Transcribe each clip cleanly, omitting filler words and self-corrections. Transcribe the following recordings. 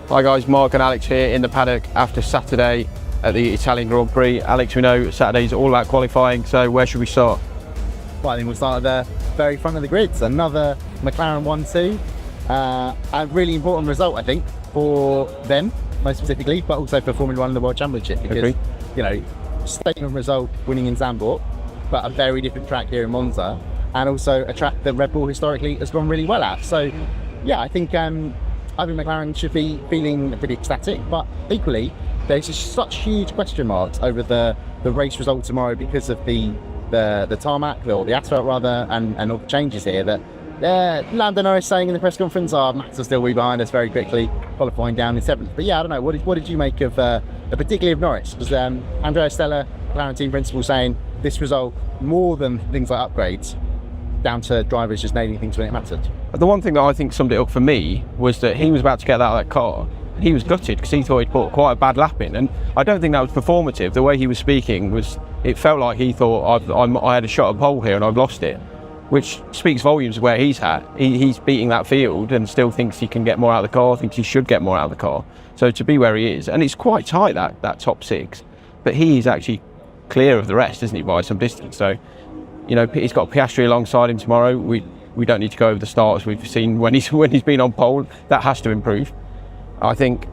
Hi guys, Mark and Alex here in the paddock after Saturday at the Italian Grand Prix. Alex, we know Saturday's all about qualifying, so where should we start? Well, I think we'll start at the very front of the grids. Another McLaren 1-2. A really important result, I think, for them, most specifically, but also for Formula 1 and the World Championship. Because, you know, statement result winning in Zandvoort, but a very different track here in Monza, and also a track that Red Bull historically has gone really well at. So, yeah, I think McLaren should be feeling pretty ecstatic, but equally, there's just such huge question marks over the race result tomorrow because of the tarmac, or the asphalt rather, and all the changes here that Lando Norris saying in the press conference, Max will still be behind us very quickly, qualifying down in 7th. But yeah, I don't know, what did you make of particularly of Norris? Because Andrea Stella, McLaren team principal, saying this result, more than things like upgrades, down to drivers just nailing things when it mattered. The one thing that I think summed it up for me was that he was about to get out of that car. He was gutted because he thought he'd put quite a bad lap in, and I don't think that was performative. The way he was speaking it felt like he thought I had a shot at pole here and I've lost it, which speaks volumes of where he's at. He's beating that field and still thinks he can get more out of the car, thinks he should get more out of the car. So to be where he is, and it's quite tight, that top 6, but he is actually clear of the rest, isn't he, by some distance. So, you know, he's got Piastri alongside him tomorrow. We don't need to go over the starts we've seen when he's been on pole. That has to improve, I think,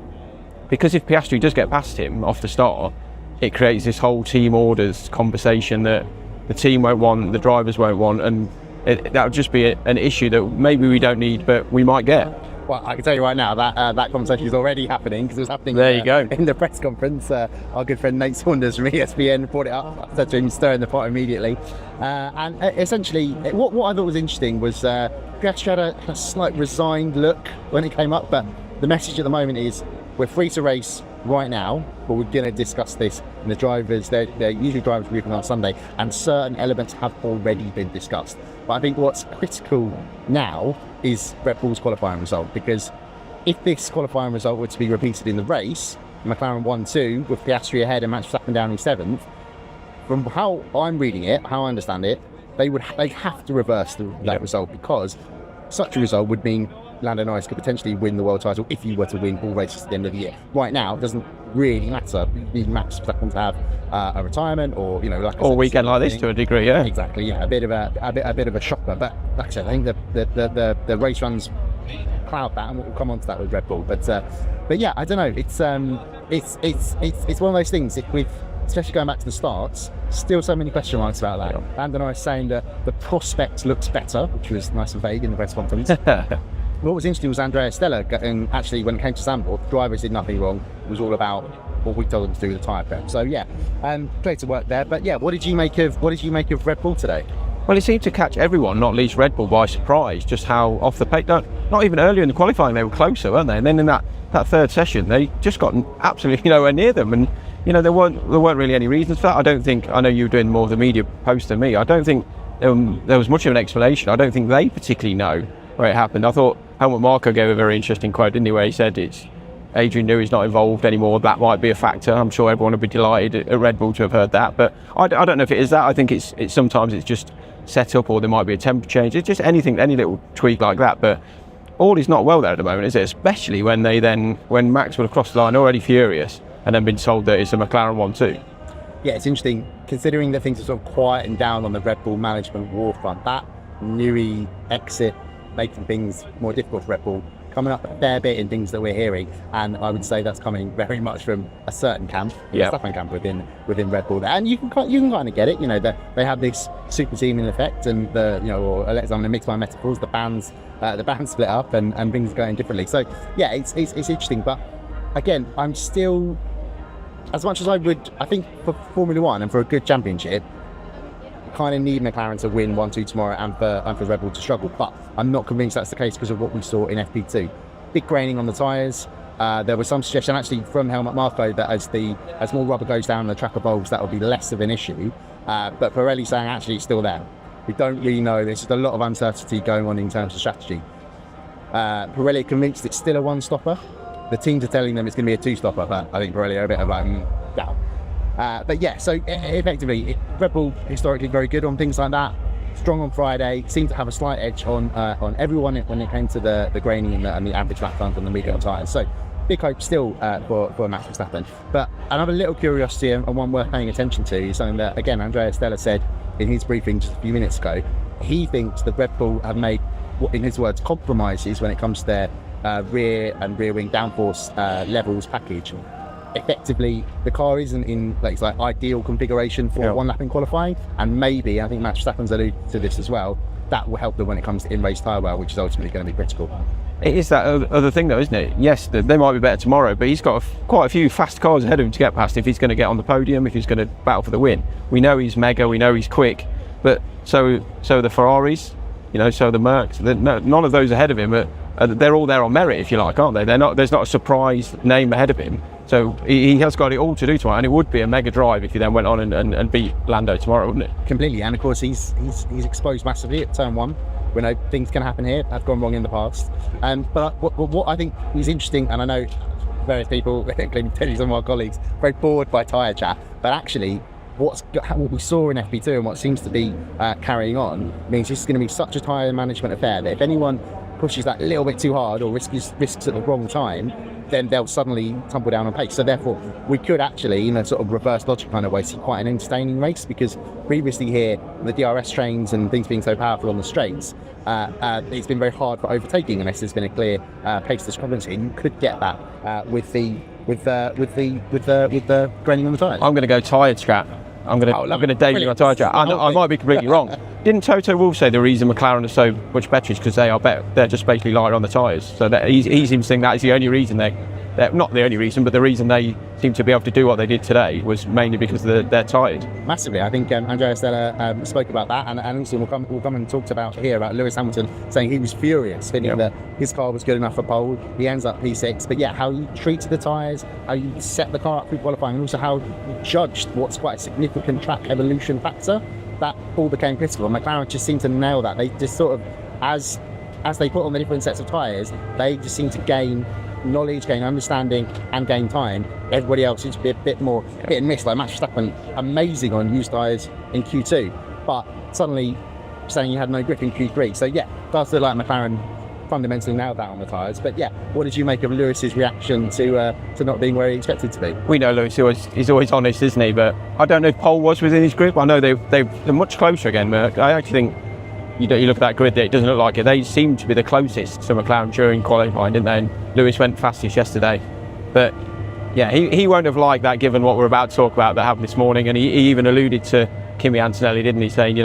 because if Piastri does get past him off the start, it creates this whole team orders conversation that the team won't want, the drivers won't want, and that would just be an issue that maybe we don't need, but we might get. Well, I can tell you right now that conversation is already happening, because it was happening in the press conference. Our good friend Nate Saunders from ESPN brought it up. I said to him, stir in the pot immediately. And essentially, what I thought was interesting was Piastri had a slight resigned look when it came up, but the message at the moment is we're free to race right now, but we're going to discuss this. And the drivers, they're usually drivers briefing on Sunday, and certain elements have already been discussed. But I think what's critical now is Red Bull's qualifying result, because if this qualifying result were to be repeated in the race, McLaren 1-2 with Piastri ahead and Max Verstappen down in 7th, from how I'm reading it, how I understand it, they have to reverse that result, because such a result would mean Lando Norris could potentially win the world title if you were to win all races at the end of the year. Right now, it doesn't really matter. You need Max Verstappen to have a retirement, or, you know, like or a weekend like this to a degree, yeah. Exactly, yeah, a bit of a shocker. But like I said, I think the race runs cloud that, and we'll come on to that with Red Bull. But yeah, I don't know. It's one of those things. Especially going back to the starts, still so many question marks about that. Yeah. Lando Norris saying that the prospect looks better, which was nice and vague in the press conference. What was interesting was Andrea Stella, and actually when it came to Zandvoort, the drivers did nothing wrong. It was all about what we told them to do with the tyre prep. So yeah, great to work there. But yeah, what did you make of Red Bull today? Well, it seemed to catch everyone, not least Red Bull, by surprise, just how off the pace. Not even earlier in the qualifying, they were closer, weren't they? And then in that third session, they just got absolutely nowhere near them. And you know, there weren't really any reasons for that. I don't think, I know you were doing more of the media post than me, I don't think there was much of an explanation. I don't think they particularly know where it happened. I thought Helmut Marko gave a very interesting quote, didn't he, where he said it's Adrian Newey's not involved anymore. That might be a factor. I'm sure everyone would be delighted at Red Bull to have heard that, but I don't know if it is that. I think it's sometimes it's just set up, or there might be a temper change. It's just any little tweak like that. But all is not well there at the moment, is it? Especially when Max would have crossed the line already furious, and then been told that it's a McLaren 1-2. Yeah, it's interesting considering that things are sort of quieting down on the Red Bull management war front. That Newey exit making things more difficult for Red Bull, coming up a fair bit in things that we're hearing, and I would say that's coming very much from a certain camp, the Verstappen camp within Red Bull. And you can kind of get it. You know, they have this super team in effect, and I'm going to mix my metaphors. The bands split up, and things are going differently. So yeah, it's interesting. But again, I'm still, as much as I think for Formula 1 and for a good championship, kind of need McLaren to win 1-2 tomorrow, and for Red Bull to struggle. But I'm not convinced that's the case because of what we saw in FP2. Big graining on the tyres. There was some suggestion actually from Helmut Marko that as more rubber goes down and the track evolves, that will be less of an issue. But Pirelli saying actually it's still there. We don't really know. There's just a lot of uncertainty going on in terms of strategy. Pirelli are convinced it's still a one-stopper. The teams are telling them it's going to be a two-stopper, but I think Pirelli are a bit of like, down. But yeah, so effectively, Red Bull historically very good on things like that. Strong on Friday, seemed to have a slight edge on everyone when it came to the graining and the average lap times on the medium tyres. So big hope still for Max Verstappen. But another little curiosity and one worth paying attention to is something that, again, Andrea Stella said in his briefing just a few minutes ago. He thinks that Red Bull have made, in his words, compromises when it comes to their rear and rear wing downforce levels package. Effectively, the car isn't in like ideal configuration for one lap in qualifying, and maybe, I think Max Verstappen's alluded to this as well, that will help them when it comes to in-race tyre wear, which is ultimately going to be critical. It is that other thing though, isn't it? Yes, they might be better tomorrow, but he's got quite a few fast cars ahead of him to get past if he's going to get on the podium, if he's going to battle for the win. We know he's mega, we know he's quick, but so the Ferraris, so the Mercs, none of those ahead of him, they're all there on merit, if you like, aren't they? There's not a surprise name ahead of him. So he has got it all to do tomorrow, and it would be a mega drive if he then went on and beat Lando tomorrow, wouldn't it? Completely, and of course he's exposed massively at turn one. We know things can happen here, have gone wrong in the past. But what I think is interesting, and I know various people, including some of our colleagues, very bored by tyre chat, but actually what we saw in FP2 and what seems to be carrying on means this is going to be such a tyre management affair that if anyone pushes that a little bit too hard or risks at the wrong time, then they'll suddenly tumble down on pace. So therefore, we could actually, in a sort of reverse logic kind of way, see quite an entertaining race, because previously here, the DRS trains and things being so powerful on the straights, it's been very hard for overtaking unless there's been a clear pace discrepancy. And you could get that with the graining on the tyres. I'm going to go tyre chat. I'm going to debut my tyre chat. I might be completely wrong. Didn't Toto Wolff say the reason McLaren are so much better is because they are better? They're just basically lighter on the tyres. So he seems to think that is the only reason they're not the only reason, but the reason they seem to be able to do what they did today was mainly because they're tired. Massively. I think Andrea Stella spoke about that, and also we'll come and talked about here about Lewis Hamilton saying he was furious, thinking that his car was good enough for pole. He ends up P6, but how you treated the tyres, how you set the car up through qualifying, and also how you judged what's quite a significant track evolution factor, that all became critical. And McLaren just seemed to nail that. They just sort of, as they put on the different sets of tyres, they just seemed to gain knowledge, gain understanding, and gain time. Everybody else seems to be a bit more hit and miss. Like Max Verstappen, amazing on used tyres in Q2, but suddenly saying he had no grip in Q3. So does look like McLaren fundamentally nailed that on the tyres. But what did you make of Lewis's reaction to not being where he expected to be? We know Lewis is always honest, isn't he? But I don't know if pole was within his grip. I know they're much closer again, Merck. I actually think you look at that grid there, it doesn't look like it. They seem to be the closest to McLaren during qualifying, didn't they? And Lewis went fastest yesterday. But he won't have liked that, given what we're about to talk about that happened this morning. And he even alluded to Kimi Antonelli, didn't he, saying,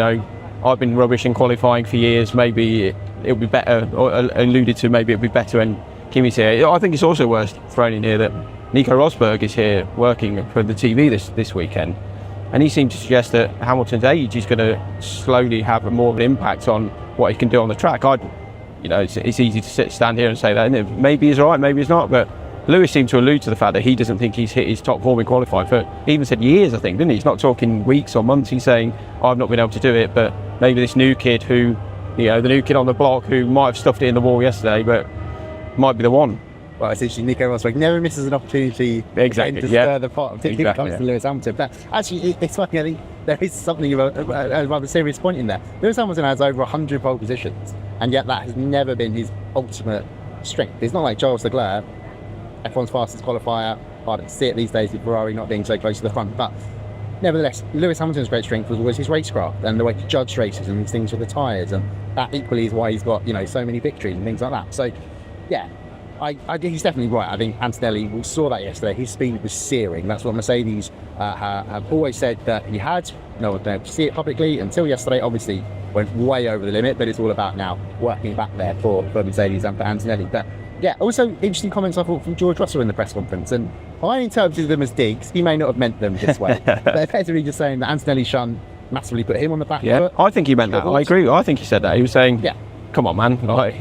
I've been rubbish in qualifying for years, maybe it'll be better, or alluded to maybe it'll be better when Kimi's here. I think it's also worth throwing in here that Nico Rosberg is here working for the TV this weekend, and he seemed to suggest that Hamilton's age is going to slowly have more of an impact on what he can do on the track. It's easy to stand here and say that, and maybe he's right, maybe he's not, but Lewis seemed to allude to the fact that he doesn't think he's hit his top form in qualifying for, he even said years, I think, didn't he? He's not talking weeks or months. He's saying, I've not been able to do it, but maybe this new kid the new kid on the block who might have stuffed it in the wall yesterday, but might be the one. Well, essentially, Nico Rosberg never misses an opportunity to stir the pot, particularly when it comes to Lewis Hamilton. But actually, it's funny, I think there is something of a rather serious point in there. Lewis Hamilton has over 100 pole positions, and yet that has never been his ultimate strength. It's not like Charles Leclerc, F1's fastest qualifier, hard to see it these days with Ferrari not being so close to the front. But nevertheless, Lewis Hamilton's great strength was always his racecraft and the way to judge races and these things with the tyres, and that equally is why he's got so many victories and things like that. So he's definitely right. I think Antonelli, we saw that yesterday, his speed was searing. That's what Mercedes have always said that he had. No one was able to see it publicly until yesterday. Obviously went way over the limit, but it's all about now working back there for Mercedes and for Antonelli. But also interesting comments I thought from George Russell in the press conference, and I interpreted them as digs. He may not have meant them this way, but effectively just saying that Antonelli's shunt massively put him on the back foot. I think he meant that. I agree. I think he said that. He was saying, come on, man. What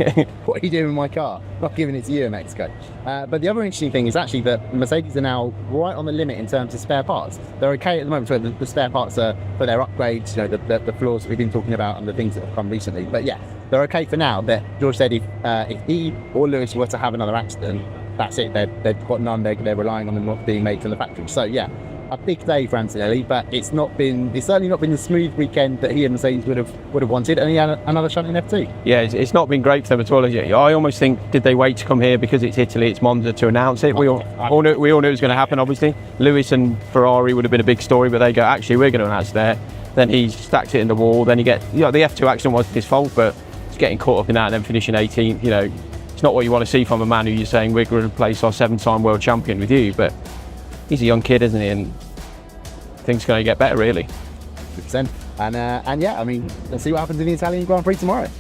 are you doing with my car? Not giving it to you in Mexico. But the other interesting thing is actually that Mercedes are now right on the limit in terms of spare parts. They're okay at the moment, so the spare parts are for their upgrades, the flaws that we've been talking about and the things that have come recently. But they're okay for now. But George said if he or Lewis were to have another accident, that's it. They've got none. They're relying on them not being made from the factory. So a big day for Antonelli, but it's certainly not been the smooth weekend that he and Mercedes would have wanted, and he had another shunt in F2. Yeah, it's not been great for them at all, is it? I almost think, did they wait to come here because it's Italy, it's Monza, to announce it? We all knew it was going to happen, obviously. Lewis and Ferrari would have been a big story, but they go, actually, we're going to announce there. Then he stacked it in the wall. Then the F2 accident wasn't his fault, but it's getting caught up in that and then finishing 18th. It's not what you want to see from a man who you're saying, we're going to replace our 7-time world champion with you. But he's a young kid, isn't he? And things are going to get better, really. 100%. And yeah, I mean, let's see what happens in the Italian Grand Prix tomorrow.